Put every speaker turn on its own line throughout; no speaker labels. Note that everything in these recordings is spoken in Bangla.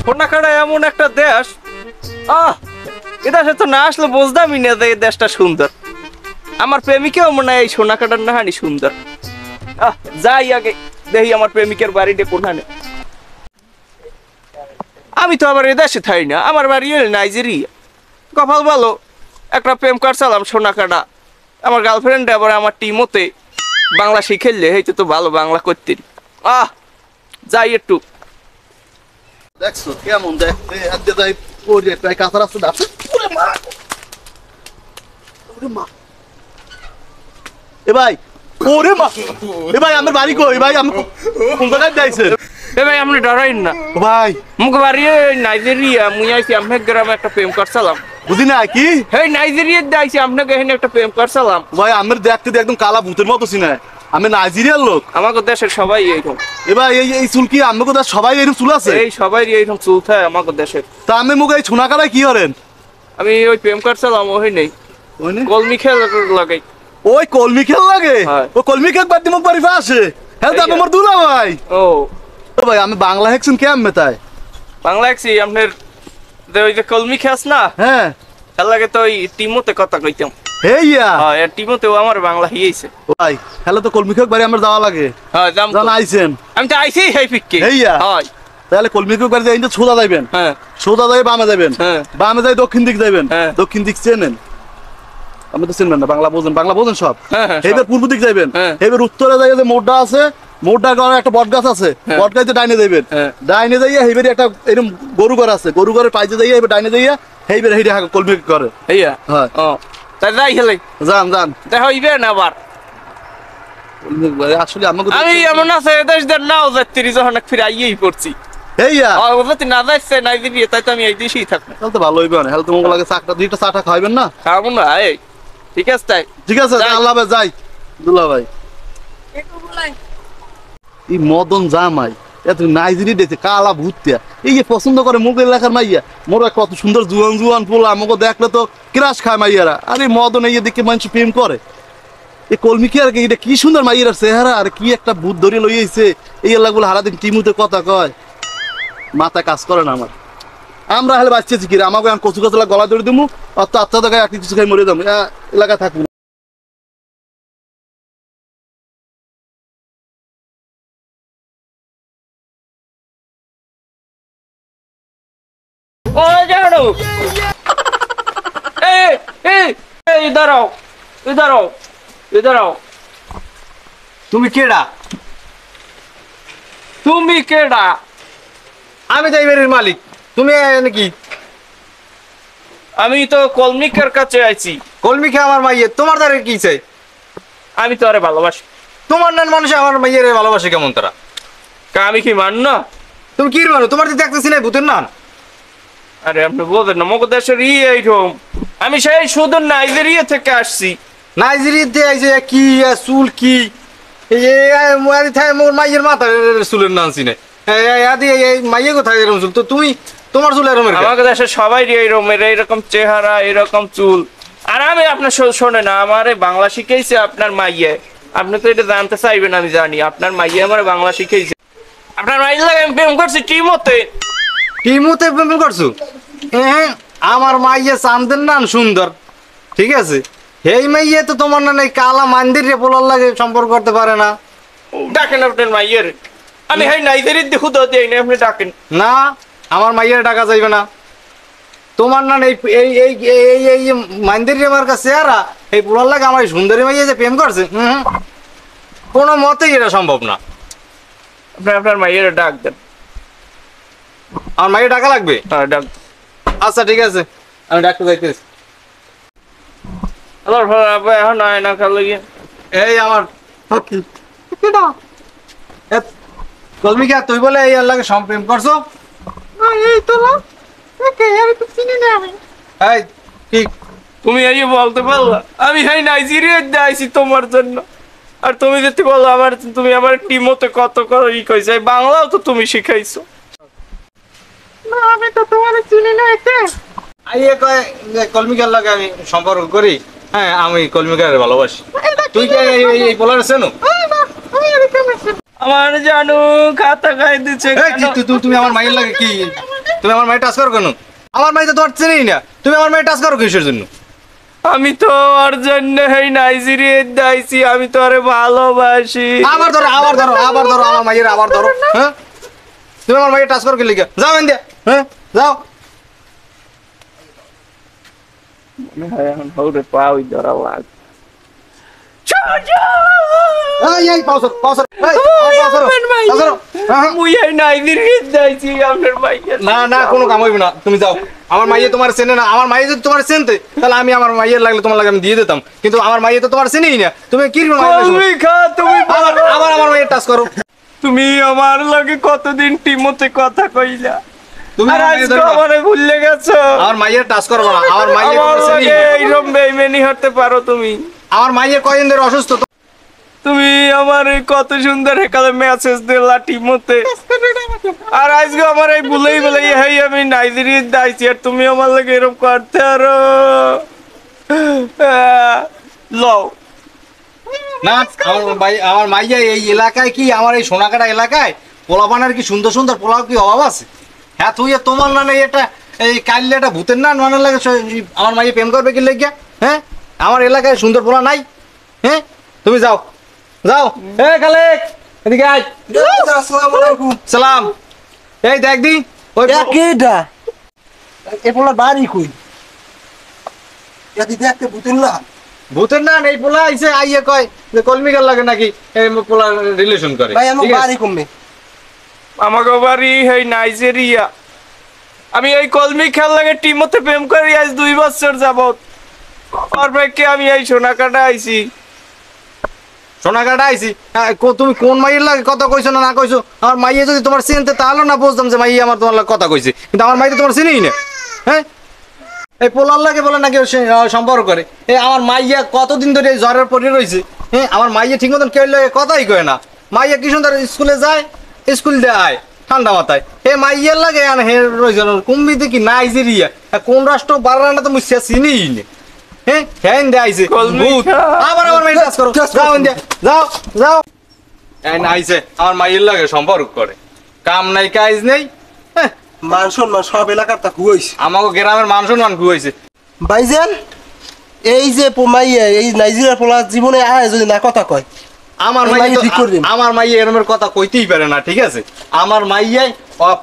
সোনাখাড়া এমন একটা দেশ, এ দেশে তো না আসলে বুঝতামই না যে এই দেশটা সুন্দর। আমার প্রেমিকেও মনে হয় এই সোনাখাড়ার নাহানি সুন্দর। যাই আগে দেখি আমার প্রেমিকের বাড়িটা কোনখানে। আমি তো আবার এ দেশে থাই না, আমার বাড়ি নাইজেরিয়া। কপাল ভালো, একটা প্রেম করছিলাম সোনাখাড়া। আমার গার্লফ্রেন্ড আবার আমার টিমতে বাংলা শিখেললে হইতে তো ভালো বাংলা করতে। যাই একটু।
দেখছো কেমন দেখতে আজকে যাই পড়ে প্রায় কাঁথা রাস্তা আছে। ওরে মা, ওরে মা, এ ভাই, ওরে মা, এ ভাই আমার বাড়ি কই ভাই? আমি কোন জায়গায় যাইছেন?
এ ভাই আপনি ডরাইন না
ভাই,
মুখ বাড়ি নাইজেরিয়া। মুই আইছি আপনার গ্রামে একটা প্রেম করছিলাম।
বুঝি না কি?
এই নাইজেরিয়ার আইছি আপনাকে এখানে একটা প্রেম করছিলাম।
ভাই আমার দেখতে তো একদম কালা ভূতের মতো চিনায়। আমি নাইজেরিয়ার লোক।
আমাকে দেশের সবাই এইরকম।
এ ভাই এই চুল কি আমাকে তো সবাই এরকম চুল আছে?
এই সবাই এইরকম চুল থাকে আমাকে দেশের।
তা আমি মুখ এই সোনাকাড়ায় কি করেন?
আমি ওই প্রেম করছিলাম, ওই নেই কলমি খেল লাগাই।
ওই কলমি খেল লাগে?
হ্যাঁ।
ওই কলমি খেল বাদ মুখ বাড়ি আসে। হ্যাঁ তো আমার দুলা ভাই।
ও
ভাই আমি বাংলা হেকছেন কেমন তাই?
বাংলা হেকছি আপনার ওই যে কলমি খেস না?
হ্যাঁ,
খেল লাগে তো ওই টিমতে কথা কইতাম।
হেইয়া
হ্যাঁ, টিমতেও আমার বাংলা হিয়েছে।
ভাই হ্যালো তো কলমি খেক বাড়ি আমার যাওয়া লাগে।
হ্যাঁ যাম তো।
জান আইছেন?
আমি তো আইছি হেই পিককে।
হেইয়া
হয়
তাহলে কলমি খেক বাড়ি যাইতে সোজা যাইবেন।
হ্যাঁ,
সোজা যাই বামে যাবেন।
হ্যাঁ।
বামে যাই দক্ষিণ দিক যাইবেন।
হ্যাঁ।
দক্ষিণ দিক চেনেন? আমি তো চিনবেন না, বাংলা বোঝেন সব।
হ্যাঁ, হ্যাঁ,
এইবার পূর্ব দিক যাইবেন।
হ্যাঁ।
এইবার উত্তরে যাই যে মোড়টা আছে, মোড়টার কারণে একটা বট গাছ আছে।
হ্যাঁ।
বট গাছে ডাইনে যাইবেন।
হ্যাঁ।
ডাইনে যাইয়া এইবারে একটা এরকম গরু ঘর আছে, গরু ঘরের পাইতে যাইয়া এবার ডাইনে যাইয়া এইবার হেইটা কলমি খেক করে।
হেইয়া।
হ্যাঁ।
ও তাই যাই হেলে
যান
দেখা হইবে না আবার।
কলমি খেক বাড়ি আসলে আমাকে
আমি এমন আছে দেশদের নাও যাত্রী যখন ফিরে আইয়েই পড়ছি।
হেইয়া
যদি না যাচ্ছে নাইজেরিয়া, তাই তো আমি এই দেশেই থাকবো।
তাহলে তো ভালো হইবে না। হ্যালো তোমাকে লাগে চাকটা দুইটা চাটা খাইবেন না?
খাবো না। এই ঠিক আছে তাই।
ঠিক আছে,
যাই।
আল্লাহ হাফেজ, যাই দুলা ভাই। এই মদন জামাই এত নাইজেরি দেখে কালা ভূতিয়া এই যে পছন্দ করে মুখ এলাকার মাইয়া। মোরা কত সুন্দর জুয়ান পোলা, আমাকে দেখলে তো ক্রাশ খায় মাইয়ারা। আরে মদন এই দেখে মানুষ প্রেম করে। এই কলমি কি আর কি, এটা কি সুন্দর মাইয়ার চেহারা, আর কি একটা ভূত ধরে লইয়েছে। এই এলাকাগুলো হারাদিন টিমুতে কথা কয়, মাথা কাজ করে না আমার। আমরা হলে বাঁচতেছি কি রে? আমাকে আমি কচু কচলা গলা ধরে দেবো, অত আত্মা দেখায় এক কিছু খাই মরে যাবো, এলাকা থাকবো না।
ও জানো, এই এই এই দাঁড়াও, দাঁড়াও, দাঁড়াও।
তুমি কেডা?
তুমি কেডা?
আমি তো এই বাড়ির মালিক। তুমি নাকি?
আমি তো কলমিকের কাছে আইছি।
কলমি খেয়ে আমার মাইয়ে তোমার দ্বারা কি চাই?
আমি তো আরে ভালোবাসি।
তোমার নান মানুষ আমার মাইয়ের ভালোবাসে কেমন তারা?
আমি কি মান না?
তুমি কি মানো? তোমার তো দেখতেছি না ভূতের নান।
আরে আপনি বলতেন না মগো দেশের এইরকম। আমি সেই শুধু নাইজেরিয়া থেকে আসছি।
নাইজেরিয়াতে আইছে কি চুল কি মোর মাইয়ের মাথা চুলের নান চিনে মাইয়ে কোথায় এরকম চুল? তো তুমি তোমার চুল এরকম?
আমাদের দেশে সবাই এইরকম চেহারা, এরকম চুল। আর আমি আপনার শোনে না, আমার বাংলা শিখেছে আপনার মাইয়ে। আপনি তো এটা জানতে চাইবেন, আমি জানি। আপনার মাইয়ে আমার বাংলা শিখেছে। আপনার মাইয়ে লাগে আমি প্রেম করছি টিমতে।
টিমুতে প্রেম করছো? হ্যাঁ, আমার মাইয়ে চান্দের নান সুন্দর, ঠিক আছে। এই মাইয়ে তো তোমার নান এই কালা মান্দির রে বলার লাগে সম্পর্ক করতে পারে না।
ডাকেন আপনার মাইয়ের। আমি এই নাইজেরিয়ার দেখু তো দিই না, আপনি ডাকেন
না। আমার মাইয়ের টাকা চাইবে না। তোমার নান এই এই এই এই এই মান্দির রে আমার কাছে চেহারা এই বলার লাগে আমার সুন্দরী মাইয়ে যে প্রেম করছে, কোনো মতেই এটা সম্ভব না।
আপনার মাইয়ের ডাক দেন।
আমার মাইয়ের টাকা লাগবে?
হ্যাঁ ডাক।
আচ্ছা ঠিক আছে, আমি ডাক্তার যাইতেছি।
এখন নয় না কাল লাগিয়ে
এই আমার কলমিকা, তুই বলে এই আল্লাহকে সম্প্রেম করছো?
এই তো না, আমি তো চিনি না। আমি
এই ঠিক
তুমি এই বলতে পারলা? আমি এই নাইজেরিয়ার আইছি তোমার জন্য। আর তুমি যদি বলো আমার, তুমি আমার টিমতে কত করে কইছে, বাংলাও তো তুমি শিখাইছো।
না, আমি তো তোমার চিনি না। এতে
আইয়ে কয় কলমিকার লাগে আমি সম্পর্ক করি। হ্যাঁ, আমি কলমিকার ভালোবাসি। তুই কি এই বলার চেনো?
আমি এরকম আছি।
আমার জানু খাতা খাই দিচ্ছে।
তুমি আমার মাইয়ের লাগে কি তুমি আমার মায়ের টাচ করো কেন? আমার মাই তো তোমার চেনেই না, তুমি আমার মায়ের টাচ করো কিসের জন্য?
আমি তো ওর জন্য এই নাইজেরিয়া দাইছি, আমি তো আরে ভালোবাসি।
আবার ধরো আবার ধরো আবার ধরো আমার মায়ের আবার ধরো। হ্যাঁ তুমি আমার মায়ের টাচ করো কি লিখে? যাও এন দিয়া, হ্যাঁ যাও।
মনে হয় এখন হৌরে পাওই ধরা লাগ।
এই এই পাউসর পাউসর এই পাউসর পাউসর।
মুই এই নাইজেরিয়া দাইছি আপনার ভাইয়া।
না না কোনো কাম হইবে না, তুমি যাও। আমার মাইয়ে তোমার চেনে না, আমার মাইয়ে যদি তোমার চেনতে তাহলে আমি আমার মাইয়ের লাগলে তোমার লাগে আমি দিয়ে দিতাম, কিন্তু আমার মাইয়ে তো তোমার চেনেই না। তুমি কি
তুমি খা, তুমি
আবার আবার আমার মাইয়ের টাচ করো।
তুমি আমার লগে কতদিন টিমতে কথা কইলা,
তুমি
আর
আমার মাইয়ের
আজকে
ধরবা।
আমারে ভুলে গেছো।
আমার মাইয়ের টাচ করবো না, আমার মাইয়ে
আমার
তোমার চেনেই
লগে
না।
এইরকম বেইমানি হতে পারো তুমি?
আমার মাইয়ের কয়দিন ধরে অসুস্থ তো।
তুমি আমার এই কত সুন্দর হেকালে মেসেজ দিলা টিমতে, আর আজকে আমার এই ভুলেই বলেই হেই আমি নাইজেরিয়া দাইছি, আর তুমি আমার লগে এরকম করতে আরো লও।
না আমার মাইয়া এই এলাকায় কি, আমার এই সোনাকাটা এলাকায় পোলাপানের কি সুন্দর সুন্দর পোলাও কি অভাব আছে? হ্যাঁ তুই তোমার না নেই এটা এই কাইলে একটা ভূতের না মানে লাগে আমার মাইয়া প্রেম করবে কি লেগে? হ্যাঁ আমার এলাকায় সুন্দর পোলা নাই। হ্যাঁ তুমি যাও যাও। এ খালেক এদিকে আয়।
আসসালামু আলাইকুম।
সালাম। এই দেখ দি ওই
কেডা এ পোলার বাড়ি কই? এদি দেখতে বুঝুন না।
ভূতের না এই পোলা আইছে আইয়ে কয় যে কলমিকার লাগে নাকি এই পোলা রিলেশন করে।
ভাই আমার
ঠিক আছে?
বাড়ি কমবে।
আমাকে বাড়ি এই নাইজেরিয়া। আমি এই কলমি খেল লাগে টিমতে প্রেম করি আজ 2 বছর যাবত। অপেক্ষা আমি এই সোনাকাটা আইছি।
সোনাকাটা আইছি। তুমি কোন মাইয়ের লাগে কথা কইছো না না কইছো? আমার মাইয়ে যদি তোমার চিনতে তাহলে না বুঝতাম যে মাইয়ে আমার তোমার লাগে কথা কইছে, কিন্তু আমার মাইয়ে তোমার চিনিই না। হ্যাঁ এই পোলার লাগে বলে নাকি ও সম্পর্ক করে। এই আমার মাইয়া কতদিন ধরে এই জ্বরের পরে রয়েছে। হ্যাঁ আমার মাইয়া ঠিক মতন কেউ লাগে কথাই কয় না। মাইয়া কি সুন্দর স্কুলে যায়, স্কুল দিয়ে আয় ঠান্ডা মাথায়। হে মাইয়ার লাগে আর হে রয়েছে কুম্বি দেখি নাইজেরিয়া কোন রাষ্ট্র বারান্ডা তো মুছিয়া চিনিই না। হ্যাঁ হ্যাঁ দে আইছে ভূত। আবার আমার মাইয়ের কাজ করো, যাও ইন্ডিয়া যাও যাও। এই আইছে আমার মাইয়ের লাগে সম্পর্ক করে, কাম নাই কাজ নেই। হ্যাঁ
মান সম্মান সব এলাকার তা হুইছে।
আমাকে গ্রামের মান সম্মান খুয়াইছে।
ভাইজান এই যে মাইয়া এই নাইজেরিয়ার পোলা জীবনে আয় যদি না কথা কয়
আমার
এই
মাইয়া
মাইয়া ঠিক করে দিন।
আমার মাইয়া এরমের কথা কইতেই পারে না, ঠিক আছে? আমার মাইয়াই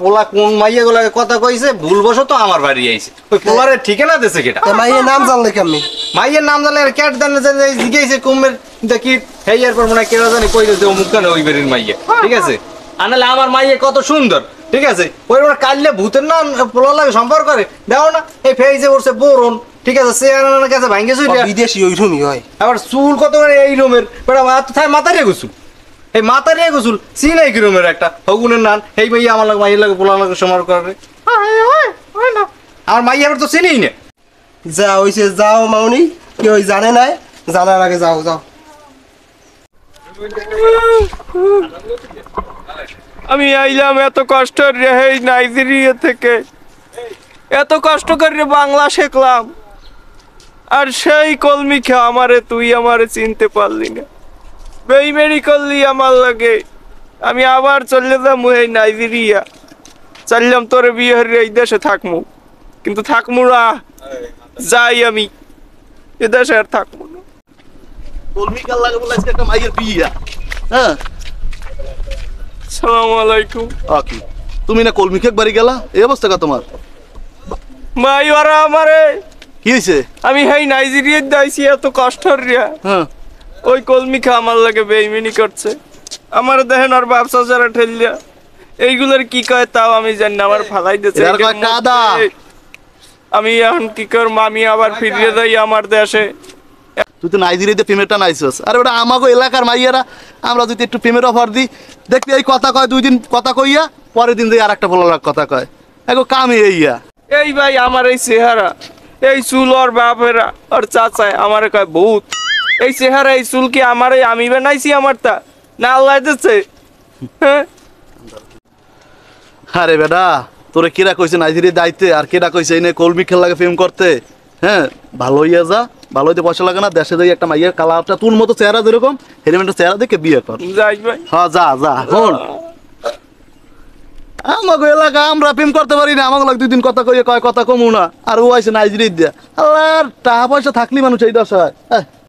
পোলা কোন মাইয়া গুলাকে কথা কইছে ভুলবশত আমার বাড়ি আইছে, ওই পোলারে ঠিকানা দিছে কেটা?
তা মাইয়ের নাম জানলে কেমনি?
মাইয়ের নাম জানলে আর ক্যাট জানে যে জিজ্ঞাসে কুমের দেখি হেই এরপর মনে হয় কেরা জানি কই দিয়েছে অমুক কানে ওই বাড়ির মাইয়া, ঠিক আছে? আনালে আমার মাইয়া কত সুন্দর, ঠিক আছে? ওই কাললে ভূতের নাম পোলা লাগে সম্পর্ক করে দেখো না। এই ফেইজে উঠছে বোরন, ঠিক আছে? সে আনার কাছে ভাঙ্গে চুইটা
বিদেশি ওইরকমই হয়।
আবার চুল কত মানে এই রুমের বেটা মাথা রে গোসুল, এই মাথা রে গোসুল চিনাই কি রুমের একটা হগুনের নান এই মাইয়া আমার লাগে মাইয়ের লাগে পোলা লাগে সমার করে। আমার মাইয়া আবার তো চিনেই না।
যা হইছে যাও মাউনি, কেউ জানে নাই, জানার আগে যাও যাও।
আমি আইলাম এত কষ্ট রে এই নাইজেরিয়া থেকে, এত কষ্ট করে বাংলা শিখলাম, আর সেই কলমি খা আমারে তুই আমারে চিনতে পারলি না, বেইমানি করলি আমার লাগে। আমি আবার চলে যাবো এই নাইজেরিয়া, চাইলাম তোরে বিয়ে হরে এই দেশে থাকমু, কিন্তু থাকমু না, যাই আমি এ দেশে আর থাকমু না।
কলমিকার লাগে বলে আজকে একটা মাইয়ের বিয়া। হ্যাঁ
সালাম আলাইকুম।
কি তুমি না কলমি খেক বাড়ি গেলা, এই অবস্থা কা তোমার?
ভাই ওরা আমারে,
কি হয়েছে?
আমি হাই নাইজেরিয়া দাইছি এত কষ্ট রিয়া,
হ্যাঁ
ওই কলমি খা আমার লাগে বেইমানি করছে। আমার দেখেন আর ব্যবসা যারা ঠেলিয়া এইগুলোর কি কয় তাও আমি জানি না, আমার ফালাই দিয়েছে।
এর কয় কাদা।
আমি এখন কি করব, আমি আবার ফিরিয়ে যাই আমার দেশে।
তুই তো নাইজেরিয়াতে প্রেমেরটা নাইছস, আরে ওটা আমাকে এলাকার মাইয়ারা আমরা যদি একটু প্রেমের অফার দিই, দেখবি এই কথা কয় 2 দিন কথা কইয়া পরের দিন দিয়ে আর একটা বলার কথা কয়, এগো কামে এইয়া।
এই ভাই আমার এই চেহারা, এই চুল ওর বাপেরা ওর চাচায় আমার কয় ভূত। এই চেহারা এই চুল কি আমার আমি বানাইছি? আমার তা না আল্লাহ দিচ্ছে। হ্যাঁ
আরে বেটা তোরে কেরা কইছে নাইজেরিয়া দাইতে, আর কেরা কইছে এই নে কলমি খেল লাগে প্রেম করতে? হ্যাঁ ভালো হইয়া যা, ভালো হইতে পয়সা লাগে না, দেশে যাই একটা মাইয়ের কালারটা তোর মতো চেহারা যেরকম হেলমেটের চেহারা দেখে বিয়ে কর।
যাই ভাই।
হ্যাঁ যা যা। হন আমাকে এলাকা আমরা প্রেম করতে পারি না, আমাকে দুই দিন কথা কইয়ে কয় কথা কমু না, আর ও আইসে নাইজেরিয়া দিয়া। আল্লাহ টাকা পয়সা থাকলি মানুষ এই দশায়।